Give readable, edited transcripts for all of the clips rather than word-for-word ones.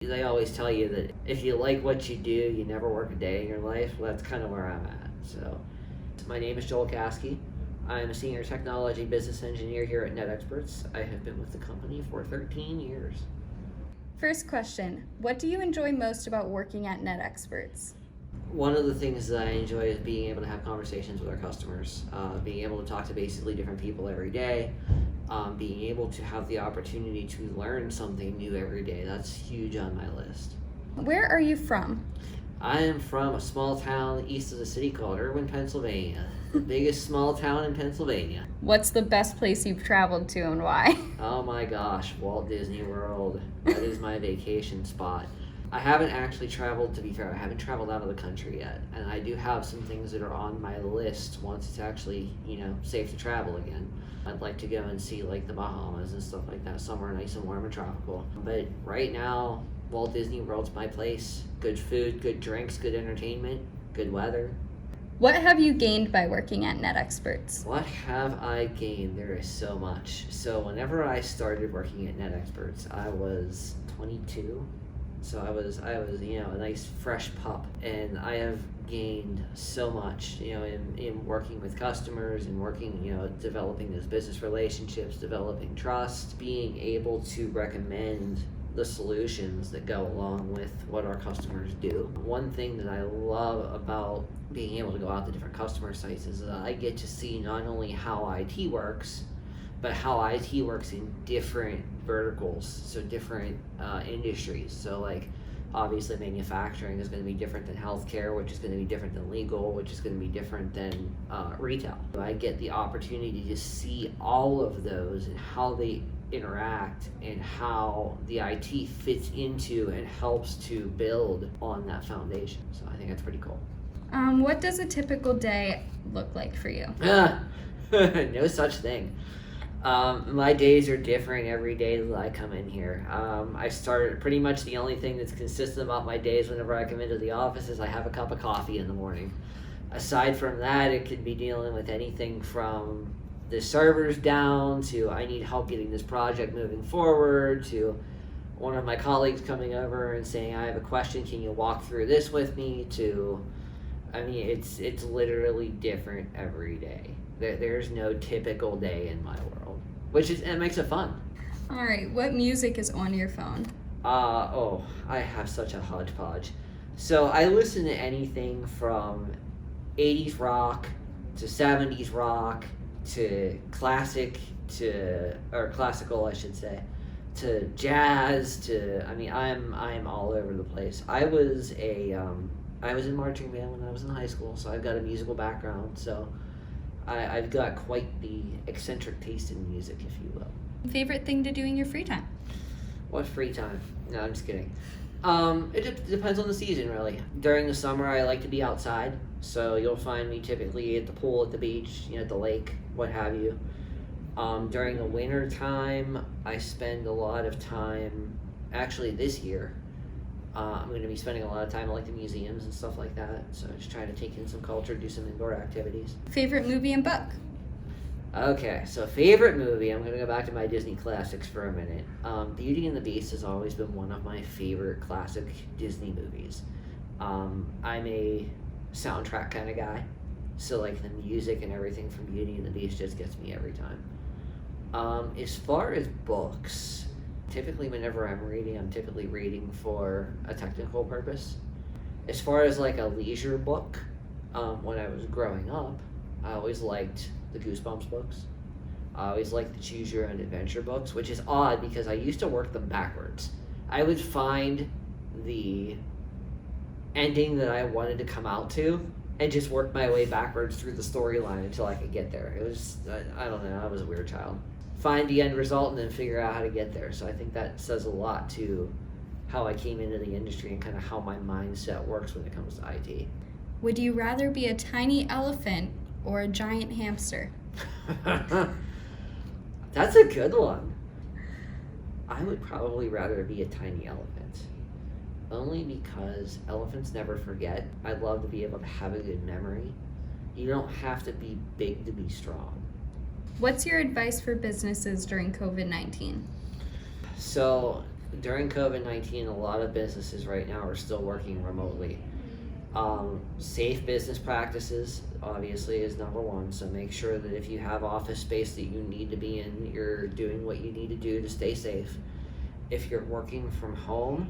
They always tell you that if you like what you do, you never work a day in your life. Well, that's kind of where I'm at. So, my name is Joel Caskey. I'm a senior technology business engineer here at NET Xperts. I have been with the company for 13 years. First question, what do you enjoy most about working at NET Xperts? One of the things that I enjoy is being able to have conversations with our customers, being able to talk to basically different people every day, being able to have the opportunity to learn something new every day. That's huge on my list. Where are you from? I am from a small town east of the city called Irwin, Pennsylvania. The biggest small town in Pennsylvania. What's the best place you've traveled to and why? Oh my gosh, Walt Disney World. That is my vacation spot. I haven't actually traveled, to be fair, I haven't traveled out of the country yet. And I do have some things that are on my list once it's actually, safe to travel again. I'd like to go and see like the Bahamas and stuff like that, somewhere nice and warm and tropical. But right now, Walt Disney World's my place. Good food, good drinks, good entertainment, good weather. What have you gained by working at NET Xperts? What have I gained? There is so much. So whenever I started working at NET Xperts, I was 22. So I was a nice fresh pup, and I have gained so much, in working with customers and working, developing those business relationships, developing trust, being able to recommend the solutions that go along with what our customers do. One thing that I love about being able to go out to different customer sites is that I get to see not only how IT works, but how IT works in different verticals, so different industries. So like obviously manufacturing is going to be different than healthcare, which is going to be different than legal, which is going to be different than retail. So I get the opportunity to see all of those and how they interact and how the IT fits into and helps to build on that foundation. So I think that's pretty cool. What does a typical day look like for you? No such thing. My days are different every day that I come in here. I start pretty much the only thing that's consistent about my days whenever I come into the office is I have a cup of coffee in the morning. Aside from that, it could be dealing with anything from the server's down to I need help getting this project moving forward to one of my colleagues coming over and saying I have a question, can you walk through this with me, to it's literally different every day. There's no typical day in my world, it makes it fun. All right, what music is on your phone? I have such a hodgepodge. So I listen to anything from 80s rock to 70s rock to classical, I should say, to jazz, to I'm all over the place. I was in marching band when I was in high school, so I've got a musical background. So I've got quite the eccentric taste in music, if you will. Favorite thing to do in your free time? What free time? No, I'm just kidding. It depends on the season, really. During the summer, I like to be outside, so you'll find me typically at the pool, at the beach, at the lake, what have you. During the winter time, I spend a lot of time, actually this year, I'm going to be spending a lot of time at like the museums and stuff like that, so just trying to take in some culture, do some indoor activities. Favorite movie and book? Okay, so favorite movie, I'm going to go back to my Disney classics for a minute. Beauty and the Beast has always been one of my favorite classic Disney movies. I'm a soundtrack kind of guy, so like the music and everything from Beauty and the Beast just gets me every time. As far as books, typically whenever I'm typically reading for a technical purpose. As far as like a leisure book, when I was growing up, I always liked the Goosebumps books. I always liked the Choose Your Own Adventure books, which is odd because I used to work them backwards. I would find the ending that I wanted to come out to and just work my way backwards through the storyline until I could get there. It was, I don't know, I was a weird child. Find the end result and then figure out how to get there. So I think that says a lot to how I came into the industry and kind of how my mindset works when it comes to IT. Would you rather be a tiny elephant or a giant hamster? That's a good one. I would probably rather be a tiny elephant. Only because elephants never forget. I'd love to be able to have a good memory. You don't have to be big to be strong. What's your advice for businesses during COVID-19? So during COVID-19, a lot of businesses right now are still working remotely. Safe business practices obviously is number one, so make sure that if you have office space that you need to be in, you're doing what you need to do to stay safe. If you're working from home,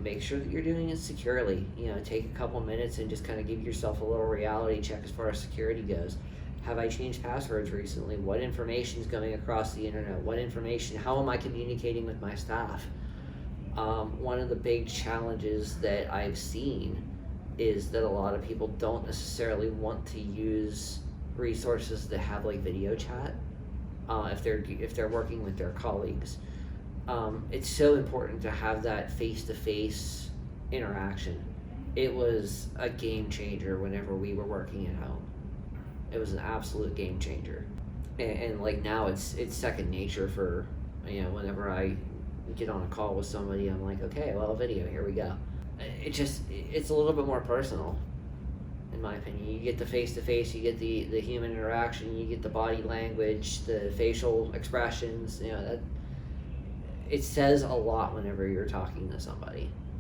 make sure that you're doing it securely. Take a couple minutes and just kind of give yourself a little reality check as far as security goes. Have I changed passwords recently? What information is going across the internet? How am I communicating with my staff? One of the big challenges that I've seen is that a lot of people don't necessarily want to use resources that have like video chat if they're working with their colleagues. It's so important to have that face-to-face interaction. It was a game changer whenever we were working at home. It was an absolute game changer, and like now it's second nature for whenever I get on a call with somebody, I'm like, okay, well, video, here we go. It's a little bit more personal, in my opinion. You get the face-to-face, you get the human interaction, you get the body language, the facial expressions. That it says a lot whenever you're talking to somebody.